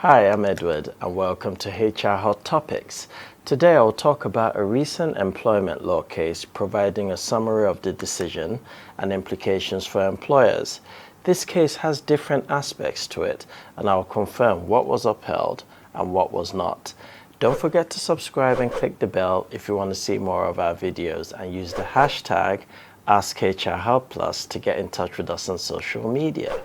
Hi, I'm Edward and welcome to HR Hot Topics. Today I'll talk about a recent employment law case providing a summary of the decision and implications for employers. This case has different aspects to it and I'll confirm what was upheld and what was not. Don't forget to subscribe and click the bell if you want to see more of our videos, and use the hashtag askhrhubplus to get in touch with us on social media.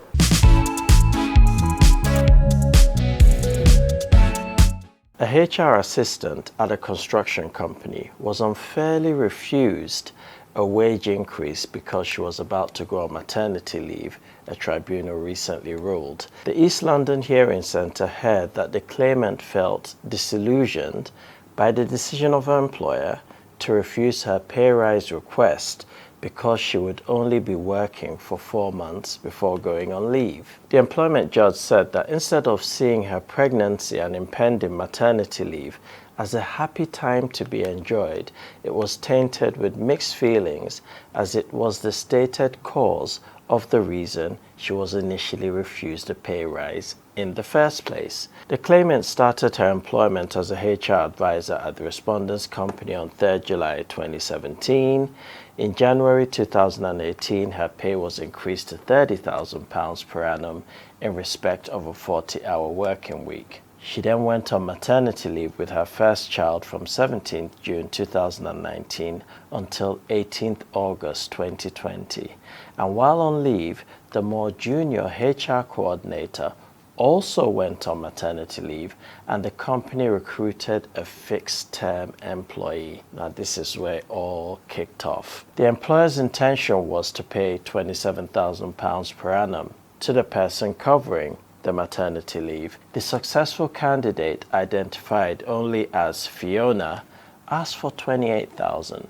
A HR assistant at a construction company was unfairly refused a wage increase because she was about to go on maternity leave, a tribunal recently ruled. The East London Hearing Centre heard that the claimant felt disillusioned by the decision of her employer to refuse her pay rise request because she would only be working for 4 months before going on leave. The employment judge said that instead of seeing her pregnancy and impending maternity leave as a happy time to be enjoyed, it was tainted with mixed feelings, as it was the stated cause of the reason she was initially refused a pay rise in the first place. The claimant started her employment as a HR advisor at the respondent's company on 3rd July 2017. In January 2018, her pay was increased to £30,000 per annum in respect of a 40-hour working week. She then went on maternity leave with her first child from 17th June 2019 until 18th August 2020. And while on leave, the more junior HR coordinator also went on maternity leave, and the company recruited a fixed-term employee. Now this is where it all kicked off. The employer's intention was to pay £27,000 per annum to the person covering the maternity leave. The successful candidate, identified only as Fiona, asked for £28,000,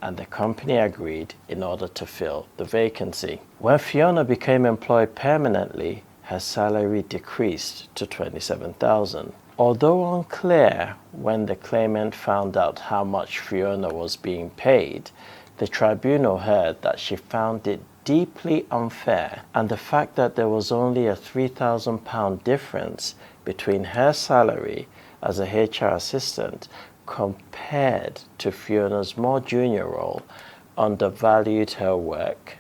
and the company agreed in order to fill the vacancy. When Fiona became employed permanently, her salary decreased to £27,000. Although unclear when the claimant found out how much Fiona was being paid, the tribunal heard that she found it deeply unfair, and the fact that there was only a £3,000 difference between her salary as a HR assistant compared to Fiona's more junior role undervalued her work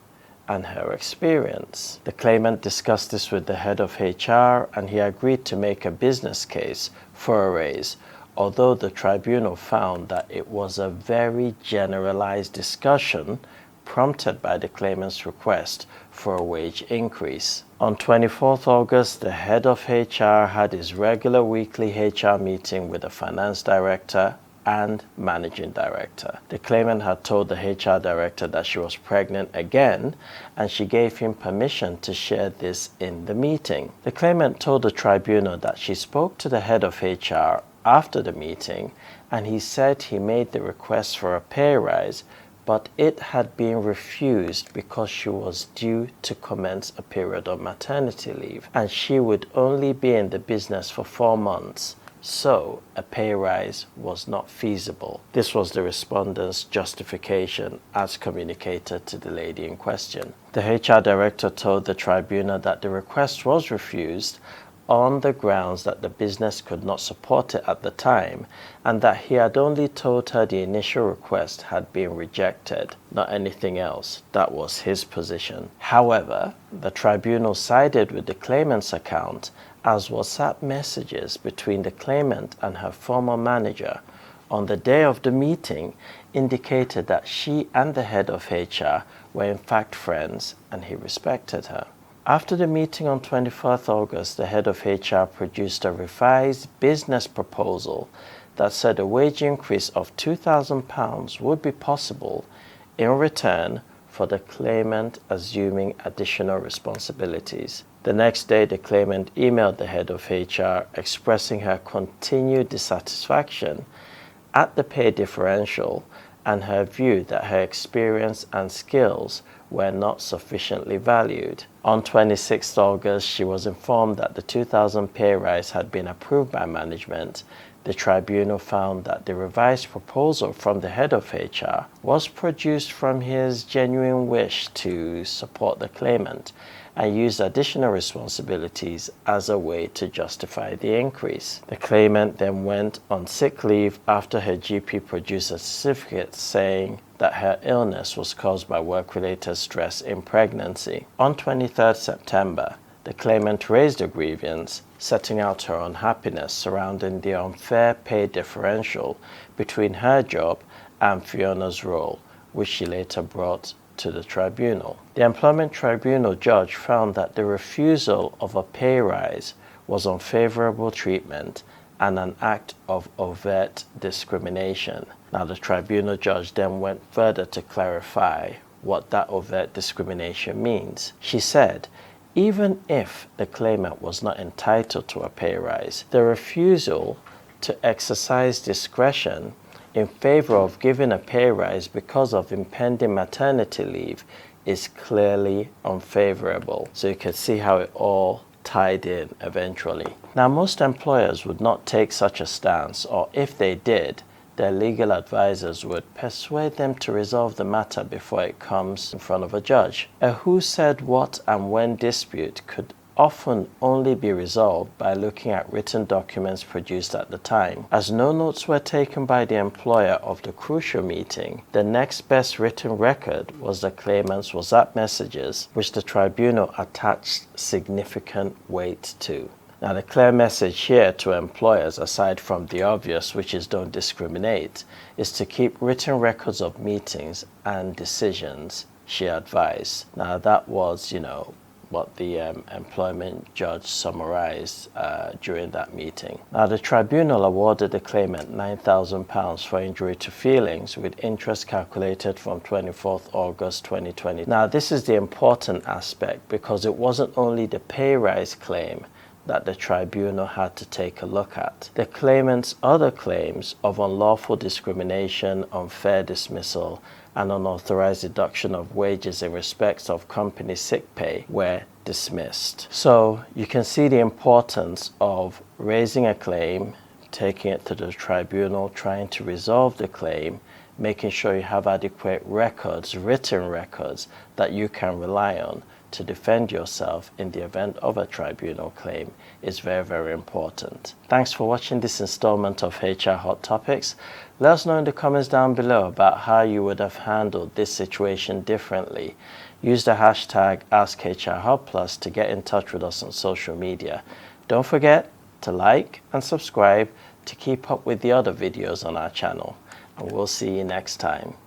and her experience. The claimant discussed this with the head of HR, and he agreed to make a business case for a raise, although the tribunal found that it was a very generalized discussion prompted by the claimant's request for a wage increase. On 24th August, the head of HR had his regular weekly HR meeting with the finance director and managing director. The claimant had told the HR director that she was pregnant again, and she gave him permission to share this in the meeting. The claimant told the tribunal that she spoke to the head of HR after the meeting, and he said he made the request for a pay rise, but it had been refused because she was due to commence a period of maternity leave, and she would only be in the business for 4 months. So a pay rise was not feasible. This was the respondent's justification as communicated to the lady in question. The HR director told the tribunal that the request was refused on the grounds that the business could not support it at the time, and that he had only told her the initial request had been rejected, not anything else. That was his position. However, the tribunal sided with the claimant's account, as WhatsApp messages between the claimant and her former manager on the day of the meeting indicated that she and the head of HR were in fact friends, and he respected her. After the meeting on 24th August, the head of HR produced a revised business proposal that said a wage increase of £2,000 would be possible in return for the claimant assuming additional responsibilities. The next day, the claimant emailed the head of HR expressing her continued dissatisfaction at the pay differential and her view that her experience and skills were not sufficiently valued. On 26 August, she was informed that the 2,000 pay rise had been approved by management. The tribunal found that the revised proposal from the head of HR was produced from his genuine wish to support the claimant and used additional responsibilities as a way to justify the increase. The claimant then went on sick leave after her GP produced a certificate saying that her illness was caused by work-related stress in pregnancy. On 23 September, the claimant raised a grievance, setting out her unhappiness surrounding the unfair pay differential between her job and Fiona's role, which she later brought to the tribunal. The employment tribunal judge found that the refusal of a pay rise was unfavorable treatment and an act of overt discrimination. Now, the tribunal judge then went further to clarify what that overt discrimination means. She said, even if the claimant was not entitled to a pay rise, the refusal to exercise discretion in favor of giving a pay rise because of impending maternity leave is clearly unfavorable. So you can see how it all tied in eventually. Now, most employers would not take such a stance, or if they did, their legal advisors would persuade them to resolve the matter before it comes in front of a judge. A who said what and when dispute could often only be resolved by looking at written documents produced at the time. As no notes were taken by the employer of the crucial meeting, the next best written record was the claimant's WhatsApp messages, which the tribunal attached significant weight to. Now, the clear message here to employers, aside from the obvious, which is don't discriminate, is to keep written records of meetings and decisions, she advised. Now, that was, what the employment judge summarized during that meeting. Now, the tribunal awarded the claimant £9,000 for injury to feelings with interest calculated from 24th August 2020. Now, this is the important aspect because it wasn't only the pay rise claim that the tribunal had to take a look at. The claimant's other claims of unlawful discrimination, unfair dismissal, and unauthorized deduction of wages in respect of company sick pay were dismissed. So you can see the importance of raising a claim, taking it to the tribunal, trying to resolve the claim, making sure you have adequate records, written records, that you can rely on to defend yourself in the event of a tribunal claim is very, very important. Thanks for watching this installment of HR Hot Topics. Let us know in the comments down below about how you would have handled this situation differently. Use the hashtag askhrhubplus to get in touch with us on social media. Don't forget to like and subscribe to keep up with the other videos on our channel. And we'll see you next time.